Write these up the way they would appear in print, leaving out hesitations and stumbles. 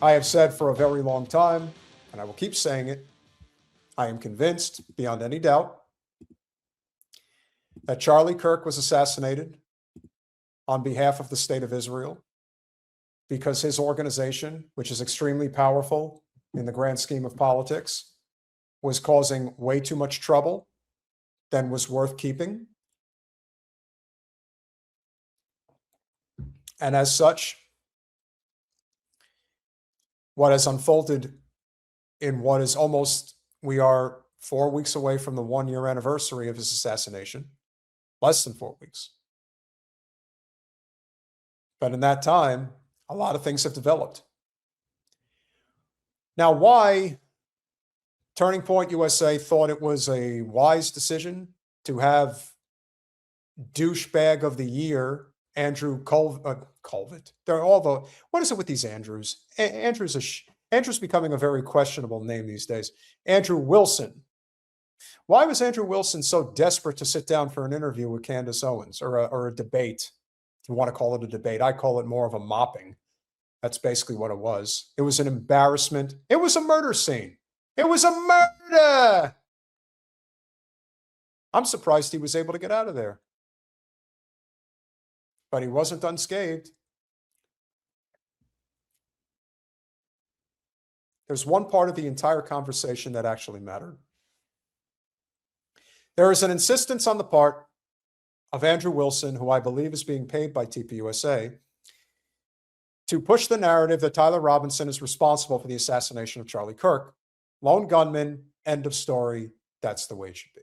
I have said for a very long time, and I will keep saying it, I am convinced beyond any doubt that Charlie Kirk was assassinated on behalf of the state of Israel because his organization, which is extremely powerful in the grand scheme of politics, was causing way too much trouble than was worth keeping. And as such, what has unfolded in what is almost, we are 4 weeks away from the 1-year anniversary of his assassination, less than 4 weeks. But in that time, a lot of things have developed. Now, why Turning Point USA thought it was a wise decision to have douchebag of the year Andrew Colvett. They're all the, what is it with these Andrews? Andrew's becoming a very questionable name these days. Andrew Wilson. Why was Andrew Wilson so desperate to sit down for an interview with Candace Owens, or a debate? If you want to call it a debate, I call it more of a mopping. That's basically what it was. It was an embarrassment. It was a murder scene. It was a murder. I'm surprised he was able to get out of there. But he wasn't unscathed. There's one part of the entire conversation that actually mattered. There is an insistence on the part of Andrew Wilson, who I believe is being paid by TPUSA, to push the narrative that Tyler Robinson is responsible for the assassination of Charlie Kirk. Lone gunman, end of story. That's the way it should be.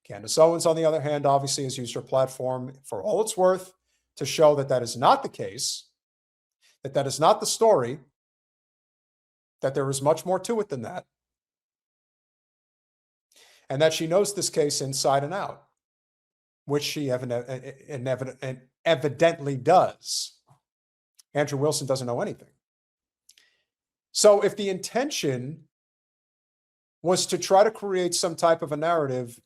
Candace Owens, on the other hand, obviously has used her platform for all it's worth to show that that is not the case, that that is not the story, that there is much more to it than that, and that she knows this case inside and out, which she evidently does. Andrew Wilson doesn't know anything. So if the intention was to try to create some type of a narrative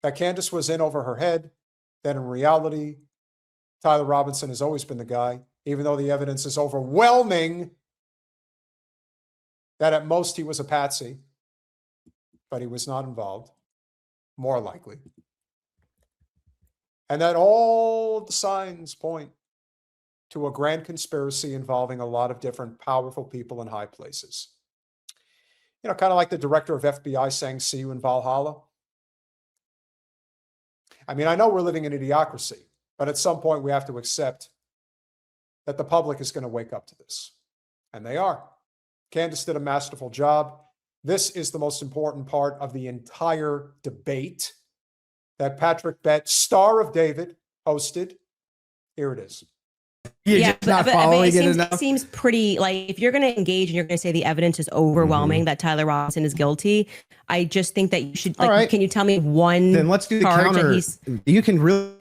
that Candace was in over her head, then in reality, Tyler Robinson has always been the guy, even though the evidence is overwhelming that at most he was a patsy, but he was not involved, more likely. And that all the signs point to a grand conspiracy involving a lot of different powerful people in high places. You know, kind of like the director of FBI saying, "See you in Valhalla." I mean, I know we're living in idiocracy, but at some point we have to accept that the public is going to wake up to this. And they are. Candace did a masterful job. This is the most important part of the entire debate that Patrick Bett, star of David, hosted. Here it is. You're just not following it enough. It seems pretty, like, if you're going to engage and you're going to say the evidence is overwhelming that Tyler Robinson is guilty, I just think that you should, like, right. Can you tell me one? Then let's do the counter. You can really,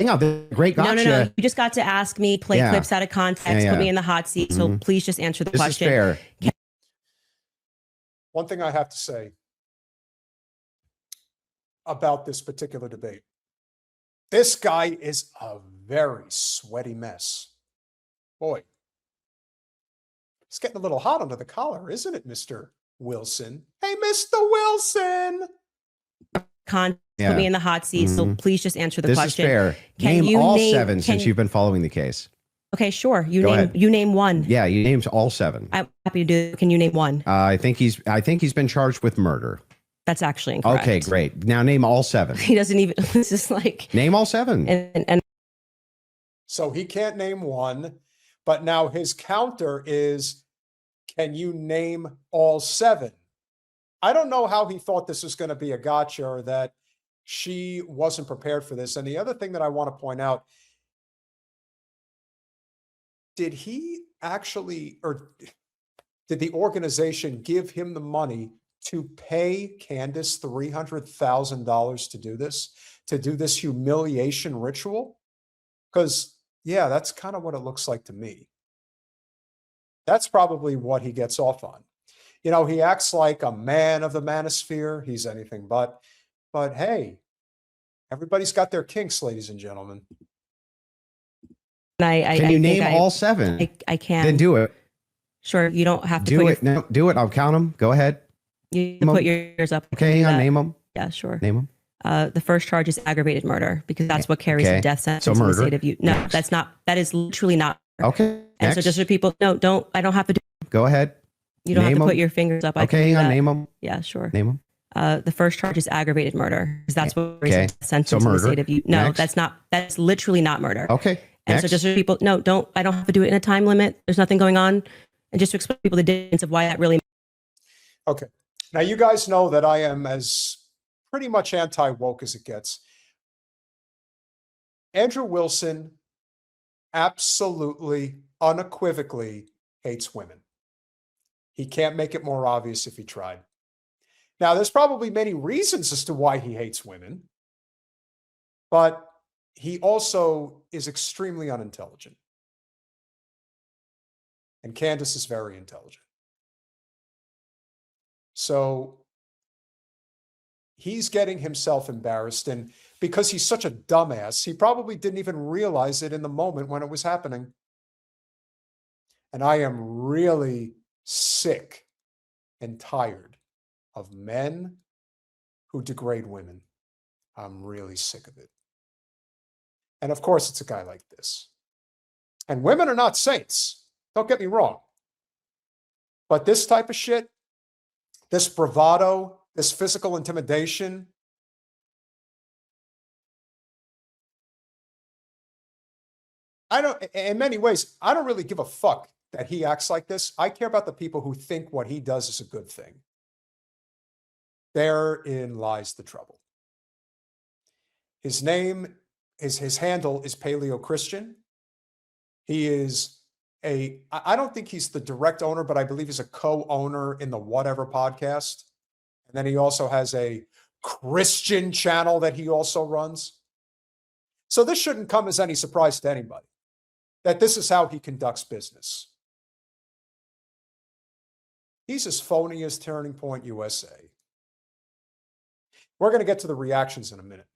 great gotcha. No. You just got to ask me, play clips out of context, put me in the hot seat. So please just answer the question. This is fair. One thing I have to say about this particular debate, this guy is a very sweaty mess. Boy, it's getting a little hot under the collar, isn't it, Mr. Wilson? Hey, Mr. Wilson! Put me in the hot seat, so please just answer the question. This is fair. Name all 7 since you've been following the case. Okay, sure. You name one. Yeah, you named all 7. I'm happy to do it. Can you name one? I think he's been charged with murder. That's actually incorrect. Okay, great. Now name all 7. He doesn't even, this is like... Name all 7. And so he can't name one, but now his counter is, can you name all 7? I don't know how he thought this was going to be a gotcha, or that she wasn't prepared for this. And the other thing that I want to point out, did he actually, or did the organization give him the money to pay Candace $300,000 to do this humiliation ritual? Because, yeah, that's kind of what it looks like to me. That's probably what he gets off on. You know, he acts like a man of the manosphere. He's anything but hey, everybody's got their kinks, ladies and gentlemen. Can you name all 7? I can. Then do it. Sure. You don't have to Do put it. No, do it. I'll count them. Go ahead. you put your ears up. Okay, hang on. Name them. Yeah, sure. Name them. The first charge is aggravated murder because that's what carries Okay. a death sentence So in the murder. state of Utah. No, Next. that's not. That is literally not. Okay. And so Next. just for people, no, don't. I don't have to do. Go ahead. You don't Name have to 'em. put your fingers up. I can Okay, do hang on. that. Name them. Yeah, sure. Name them. The first charge is aggravated murder because that's what carries Okay. a death sentence So in the murder. state of Utah. No, Next. that's not. That's literally not murder. Okay. And Next. so just for people, no, don't. I don't have to do it in a time limit. There's nothing going on, and just to explain to people the difference of why that really. Okay. Now, you guys know that I am as pretty much anti-woke as it gets. Andrew Wilson absolutely, unequivocally hates women. He can't make it more obvious if he tried. Now, there's probably many reasons as to why he hates women, but he also is extremely unintelligent. And Candace is very intelligent. So he's getting himself embarrassed. And because he's such a dumbass, he probably didn't even realize it in the moment when it was happening. And I am really sick and tired of men who degrade women. I'm really sick of it. And of course, it's a guy like this. And women are not saints. Don't get me wrong. But this type of shit, this bravado, this physical intimidation, in many ways, I don't really give a fuck that he acts like this. I care about the people who think what he does is a good thing. Therein lies the trouble. His name, his handle is Paleo Christian. He is I don't think he's the direct owner, but I believe he's a co-owner in the Whatever podcast. And then he also has a Christian channel that he also runs. So this shouldn't come as any surprise to anybody that this is how he conducts business. He's as phony as Turning Point USA. We're going to get to the reactions in a minute.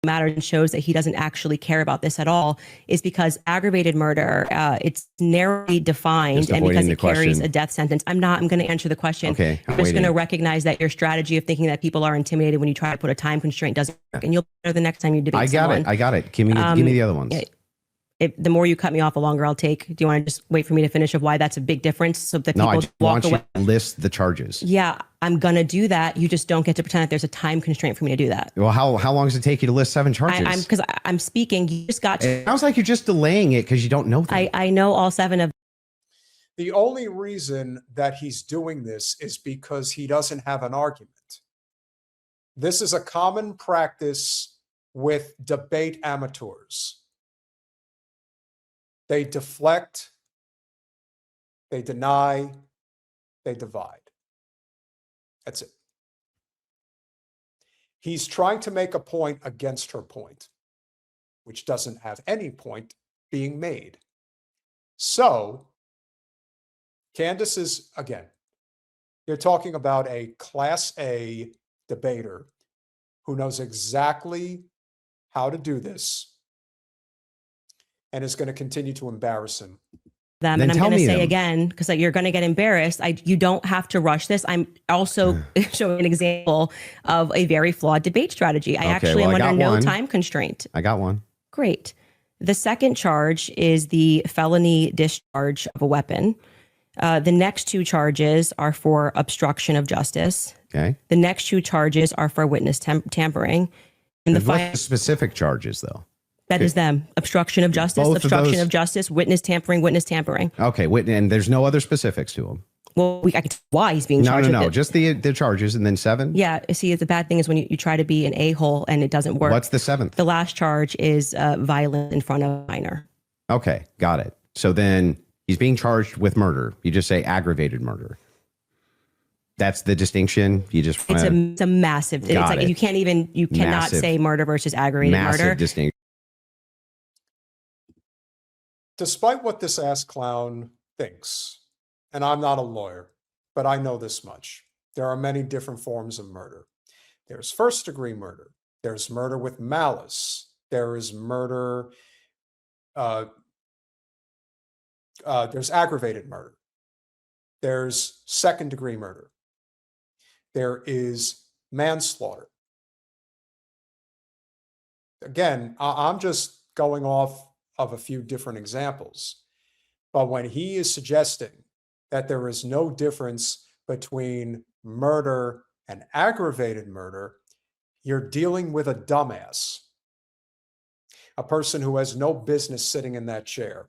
Matters and shows that he doesn't actually care about this at all is because aggravated murder, it's narrowly defined, and because it carries a death sentence. I'm going to answer the question. Okay, I'm just going to recognize that your strategy of thinking that people are intimidated when you try to put a time constraint doesn't work, and you'll be better the next time you debate someone. I got it. Give me the other ones. The more you cut me off, the longer I'll take. Do you want to just wait for me to finish of why that's a big difference so that people I just walk want away? you to list the charges. Yeah, I'm going to do that. You just don't get to pretend that there's a time constraint for me to do that. Well, how long does it take you to list 7 charges? Because I'm speaking. You just got to. It sounds like you're just delaying it because you don't know them. I know all 7 of. The only reason that he's doing this is because he doesn't have an argument. This is a common practice with debate amateurs. They deflect, they deny, they divide. That's it. He's trying to make a point against her point, which doesn't have any point being made. So, Candace is, again, you're talking about a Class A debater who knows exactly how to do this and is going to continue to embarrass him. Them. And I'm going to say again, because you're going to get embarrassed. You don't have to rush this. I'm also showing an example of a very flawed debate strategy. I actually am under no time constraint. I got one. Great. The second charge is the felony discharge of a weapon. The next 2 charges are for obstruction of justice. Okay. The next 2 charges are for witness tampering. And what's the specific charges, though? That is them. Obstruction of justice, obstruction of justice, witness tampering, witness tampering. Okay, and there's no other specifics to them. Well, I can tell why he's being charged. No, just the charges and then 7? Yeah, see, the bad thing is when you try to be an a-hole and it doesn't work. What's the 7th? The last charge is violence in front of a minor. Okay, got it. So then he's being charged with murder. You just say aggravated murder. That's the distinction. You just it's a massive. It's like you cannot say murder versus aggravated murder. Massive distinction. Despite what this ass clown thinks, and I'm not a lawyer, but I know this much. There are many different forms of murder. There's first-degree murder. There's murder with malice. There is murder. There's aggravated murder. There's second-degree murder. There is manslaughter. Again, I'm just going off of a few different examples. But when he is suggesting that there is no difference between murder and aggravated murder, you're dealing with a dumbass, a person who has no business sitting in that chair.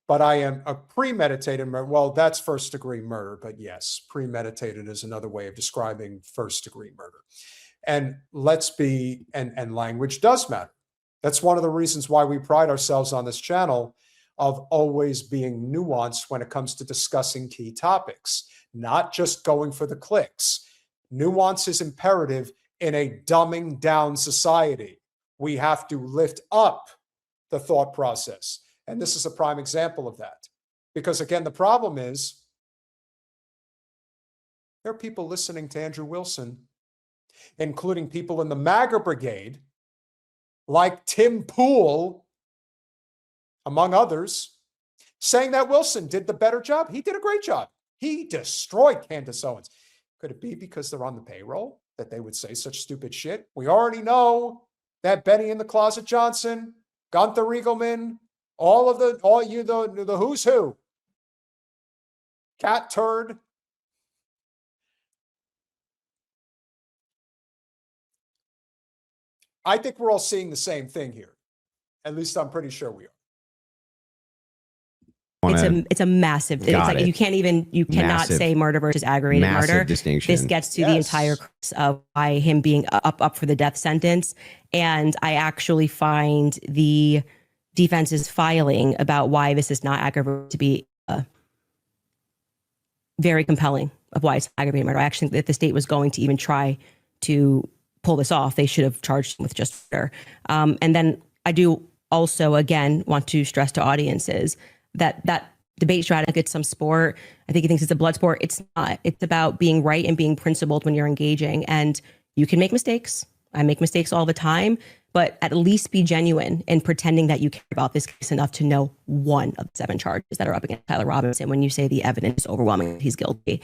But I am a premeditated murder. Well, that's first-degree murder, but yes, premeditated is another way of describing first-degree murder. And and language does matter. That's one of the reasons why we pride ourselves on this channel of always being nuanced when it comes to discussing key topics, not just going for the clicks. Nuance is imperative in a dumbing down society. We have to lift up the thought process. And this is a prime example of that. Because again, the problem is there are people listening to Andrew Wilson, including people in the MAGA brigade, like Tim Pool, among others, saying that Wilson did the better job. He did a great job. He destroyed Candace Owens. Could it be because they're on the payroll that they would say such stupid shit? We already know that Benny in the Closet Johnson, Gunther Riegelman, the who's who, Cat Turd. I think we're all seeing the same thing here. At least I'm pretty sure we are. It's a massive. It's like you cannot say murder versus aggravated murder. Distinction. This gets to the entire crux of why him being up for the death sentence. And I actually find the defense's filing about why this is not aggravated to be very compelling of why it's aggravated murder. I actually think that if the state was going to even try to pull this off, they should have charged him with just murder. And then I do also, again, want to stress to audiences that debate strategy gets some sport. I think he thinks it's a blood sport. It's not. It's about being right and being principled when you're engaging. And you can make mistakes. I make mistakes all the time, but at least be genuine in pretending that you care about this case enough to know one of the 7 charges that are up against Tyler Robinson when you say the evidence is overwhelming that he's guilty.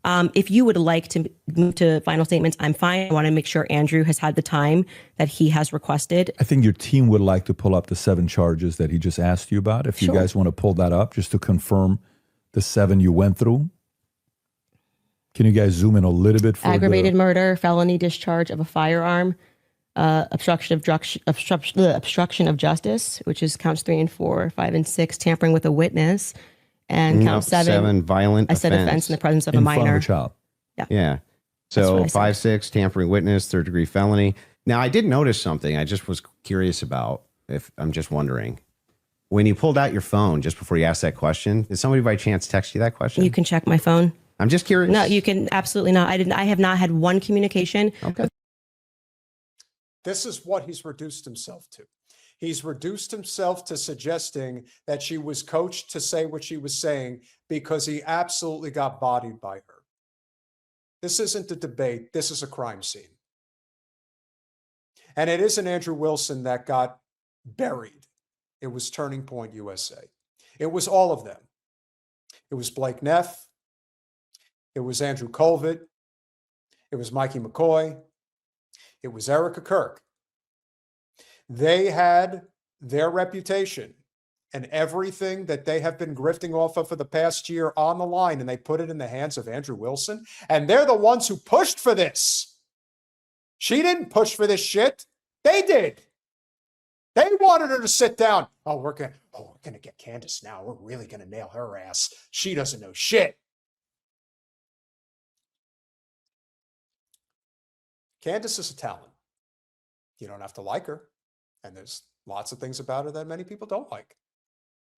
If you would like to move to final statements, I'm fine. I want to make sure Andrew has had the time that he has requested. I think your team would like to pull up the 7 charges that he just asked you about. If you guys want to pull that up just to confirm the 7 you went through. Can you guys zoom in a little bit? For aggravated murder, felony discharge of a firearm, obstruction of justice, which is counts 3 and 4, 5 and 6, tampering with a witness. And count 7, violent I said offense in the presence of a minor. In front of a child. Yeah. So 5, 6, tampering witness, 3rd-degree felony. Now, I did notice something I just was curious about. If I'm just wondering, when you pulled out your phone just before you asked that question, did somebody by chance text you that question? You can check my phone. I'm just curious. No, you can absolutely not. I have not had one communication. Okay. This is what he's reduced himself to. He's reduced himself to suggesting that she was coached to say what she was saying because he absolutely got bodied by her. This isn't a debate. This is a crime scene. And it isn't Andrew Wilson that got buried. It was Turning Point USA. It was all of them. It was Blake Neff. It was Andrew Colvett. It was Mikey McCoy. It was Erica Kirk. They had their reputation and everything that they have been grifting off of for the past year on the line, and they put it in the hands of Andrew Wilson. And they're the ones who pushed for this. She didn't push for this shit. They did. They wanted her to sit down. We're gonna get Candace now. We're really gonna nail her ass. She doesn't know shit. Candace is a talent. You don't have to like her. And there's lots of things about her that many people don't like.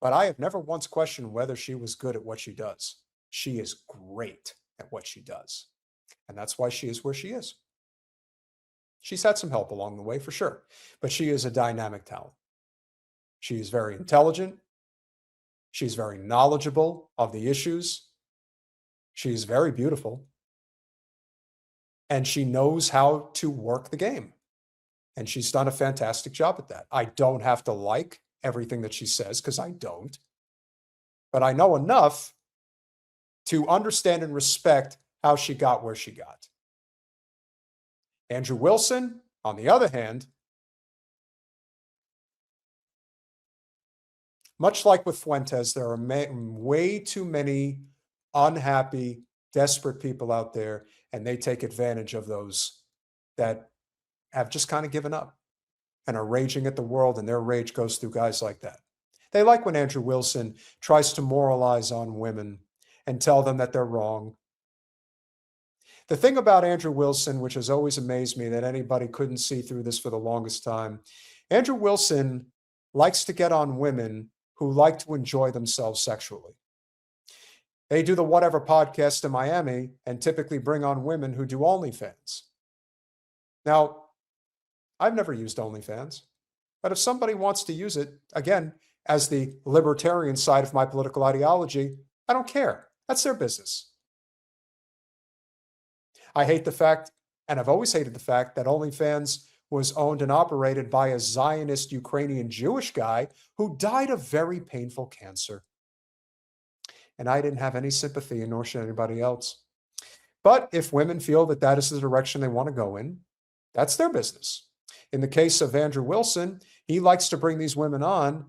But I have never once questioned whether she was good at what she does. She is great at what she does. And that's why she is where she is. She's had some help along the way for sure, but she is a dynamic talent. She is very intelligent. She's very knowledgeable of the issues. She's very beautiful. And she knows how to work the game. And she's done a fantastic job at that. I don't have to like everything that she says because I don't. But I know enough to understand and respect how she got where she got. Andrew Wilson, on the other hand, much like with Fuentes, there are way too many unhappy, desperate people out there, and they take advantage of those that have just kind of given up and are raging at the world, and their rage goes through guys like that. They like when Andrew Wilson tries to moralize on women and tell them that they're wrong. The thing about Andrew Wilson, which has always amazed me that anybody couldn't see through this for the longest time, Andrew Wilson likes to get on women who like to enjoy themselves sexually. They do the Whatever podcast in Miami and typically bring on women who do OnlyFans. Now, I've never used OnlyFans, but if somebody wants to use it, again, as the libertarian side of my political ideology, I don't care. That's their business. I hate the fact, and I've always hated the fact, that OnlyFans was owned and operated by a Zionist Ukrainian Jewish guy who died of very painful cancer. And I didn't have any sympathy, nor should anybody else. But if women feel that that is the direction they want to go in, that's their business. In the case of Andrew Wilson, he likes to bring these women on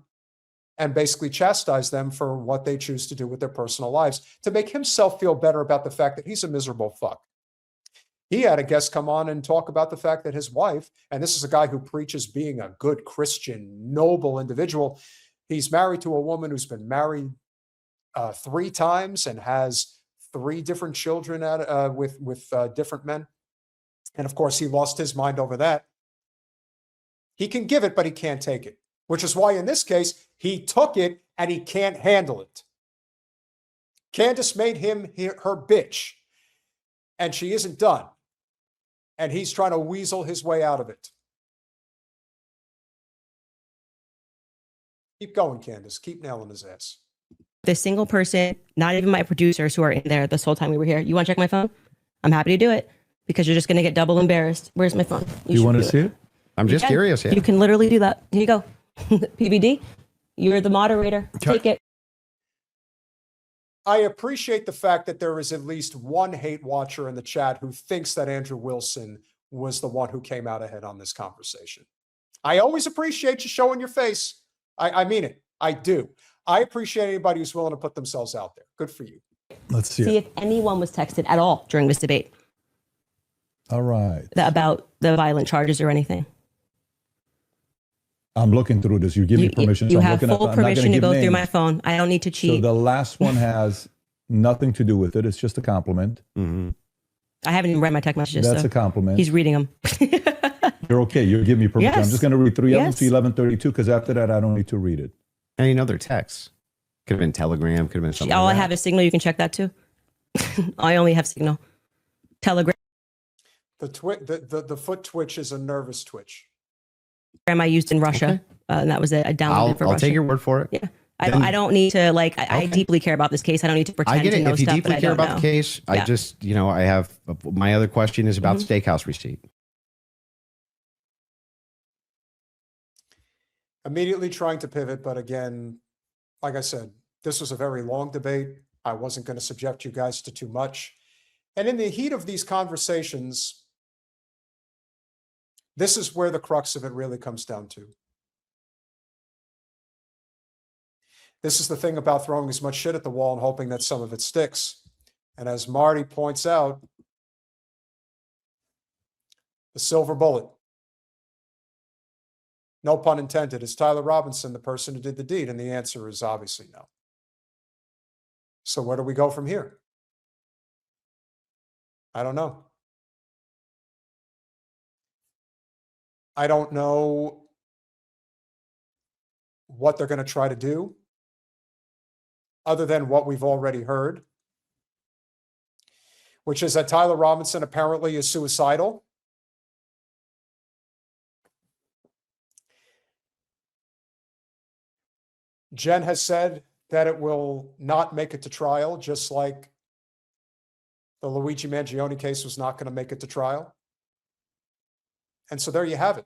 and basically chastise them for what they choose to do with their personal lives to make himself feel better about the fact that he's a miserable fuck. He had a guest come on and talk about the fact that his wife, and this is a guy who preaches being a good Christian, noble individual. He's married to a woman who's been married 3 times and has 3 different children with different men. And of course, he lost his mind over that. He can give it, but he can't take it, which is why in this case, he took it and he can't handle it. Candace made him her bitch, and she isn't done. And he's trying to weasel his way out of it. Keep going, Candace. Keep nailing his ass. The single person, not even my producers who are in there this whole time we were here. You want to check my phone? I'm happy to do it because you're just going to get double embarrassed. Where's my phone? You want to see it? I'm just curious. Yeah. You can literally do that. Here you go. PBD, you're the moderator. Take it. I appreciate the fact that there is at least one hate watcher in the chat who thinks that Andrew Wilson was the one who came out ahead on this conversation. I always appreciate you showing your face. I mean it. I do. I appreciate anybody who's willing to put themselves out there. Good for you. Let's see See it. if anyone was texted at all during this debate All right. about the violent charges or anything. I'm looking through this. You give me permission. You so I'm have looking at, full I'm not gonna permission to give go through names. my phone. I don't need to So cheat. the last one has nothing to do with it. It's just a compliment. Mm-hmm. I haven't even read my text messages. That's so a compliment. he's reading them. You're okay. You give me permission. Yes. I'm just going to read 3 of them Yes. to 11:32 because after that, I don't need to read it. And you know their texts. Could have been Telegram. Could have been something. All like I that. have is Signal. You can check that too. I only have Signal. Telegram The foot twitch is a nervous twitch. I used in Russia. And that was it. I downloaded it for I'll Russia. take your word for it. Yeah. I don't need to like. I Okay. deeply care about this case. I don't need to pretend I get to it. know If you stuff deeply that I care don't about know. the case, I Yeah. just, I have my other question is about steakhouse receipt. Immediately trying to pivot, but again, like I said, this was a very long debate. I wasn't going to subject you guys to too much. And in the heat of these conversations, this is where the crux of it really comes down to. This is the thing about throwing as much shit at the wall and hoping that some of it sticks. And as Marty points out, the silver bullet, no pun intended, is Tyler Robinson the person who did the deed? And the answer is obviously no. So where do we go from here? I don't know. I don't know what they're going to try to do other than what we've already heard, which is that Tyler Robinson apparently is suicidal. Jen has said that it will not make it to trial, just like the Luigi Mangione case was not going to make it to trial. And so there you have it.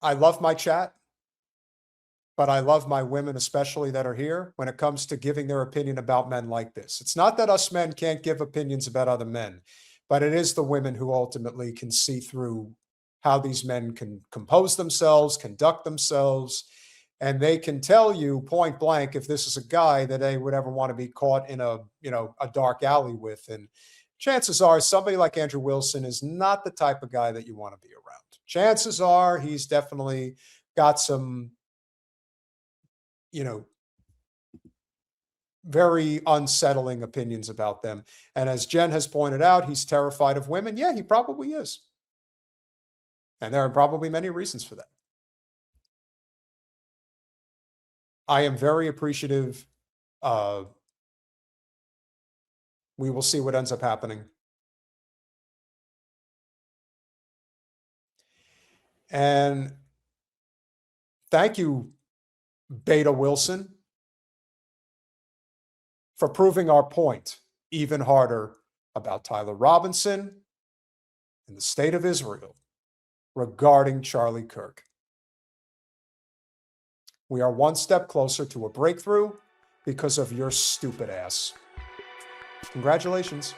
I love my chat. but I love my women, especially that are here, when it comes to giving their opinion about men like this. It's not that us men can't give opinions about other men, but it is the women who ultimately can see through how these men can compose themselves, conduct themselves, and they can tell you point blank if this is a guy that they would ever want to be caught in a dark alley with. And chances are somebody like Andrew Wilson is not the type of guy that you want to be around. Chances are he's definitely got some, very unsettling opinions about them. And as Jen has pointed out, he's terrified of women. Yeah, he probably is. And there are probably many reasons for that. I am very appreciative. We will see what ends up happening. And thank you, Beta Wilson, for proving our point even harder about Tyler Robinson and the state of Israel regarding Charlie Kirk. We are one step closer to a breakthrough because of your stupid ass. Congratulations.